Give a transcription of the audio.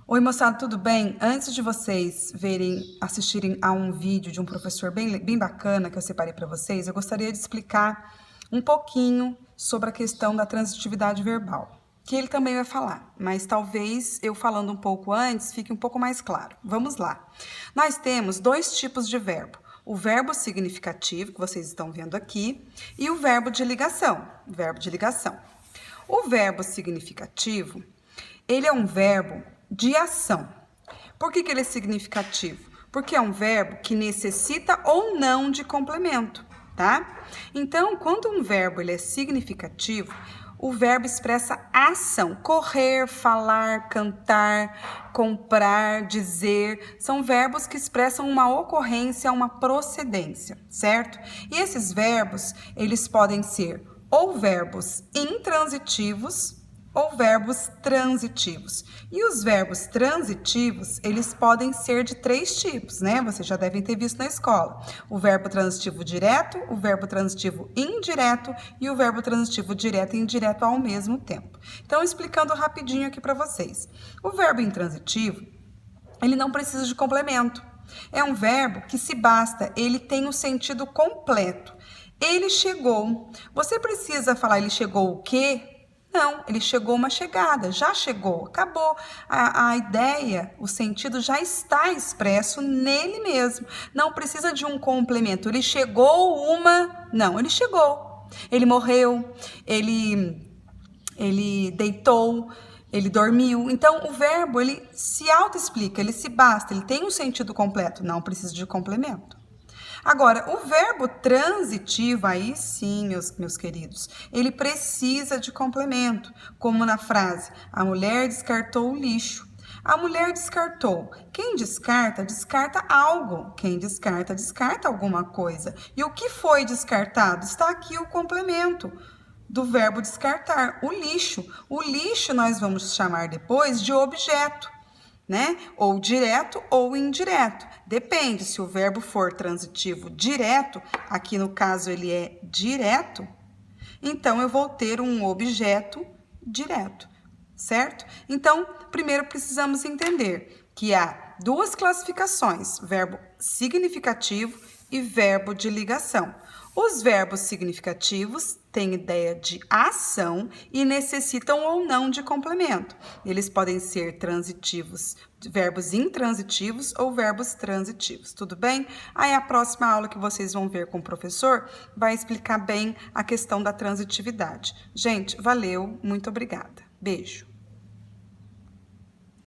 Oi, moçada, tudo bem? Antes de vocês assistirem a um vídeo de um professor bem bacana que eu separei para vocês, eu gostaria de explicar um pouquinho sobre a questão da transitividade verbal, que ele também vai falar, mas talvez eu falando um pouco antes fique um pouco mais claro. Vamos lá. Nós temos dois tipos de verbo. O verbo significativo, que vocês estão vendo aqui, e o verbo de ligação. O verbo significativo, ele é um verbo de ação. Por que ele é significativo? Porque é um verbo que necessita ou não de complemento, tá? Então, quando um verbo ele é significativo, o verbo expressa ação, correr, falar, cantar, comprar, dizer, são verbos que expressam uma ocorrência, uma procedência, certo? E esses verbos, eles podem ser ou verbos intransitivos, ou verbos transitivos. E os verbos transitivos, eles podem ser de três tipos, né? Vocês já devem ter visto na escola. O verbo transitivo direto, o verbo transitivo indireto e o verbo transitivo direto e indireto ao mesmo tempo. Então, explicando rapidinho aqui para vocês. O verbo intransitivo, ele não precisa de complemento. É um verbo que se basta, ele tem o sentido completo. Ele chegou. Você precisa falar ele chegou o quê? Não, ele chegou uma chegada, já chegou, acabou. A ideia, o sentido já está expresso nele mesmo. Não precisa de um complemento. Ele chegou uma... Não, ele chegou. Ele morreu, ele deitou, ele dormiu. Então, o verbo, ele se autoexplica, ele se basta, ele tem um sentido completo. Não precisa de complemento. Agora, o verbo transitivo, aí sim, meus queridos, ele precisa de complemento, como na frase, a mulher descartou o lixo. A mulher descartou. Quem descarta, descarta algo. Quem descarta, descarta alguma coisa. E o que foi descartado? Está aqui o complemento do verbo descartar, o lixo. O lixo nós vamos chamar depois de objeto, né? Ou direto ou indireto. Depende, se o verbo for transitivo direto, aqui no caso ele é direto, então eu vou ter um objeto direto, certo? Então, primeiro precisamos entender que há duas classificações, verbo significativo e verbo de ligação. Os verbos significativos têm ideia de ação e necessitam ou não de complemento. Eles podem ser transitivos, verbos intransitivos ou verbos transitivos, tudo bem? Aí a próxima aula que vocês vão ver com o professor vai explicar bem a questão da transitividade. Gente, valeu, muito obrigada. Beijo.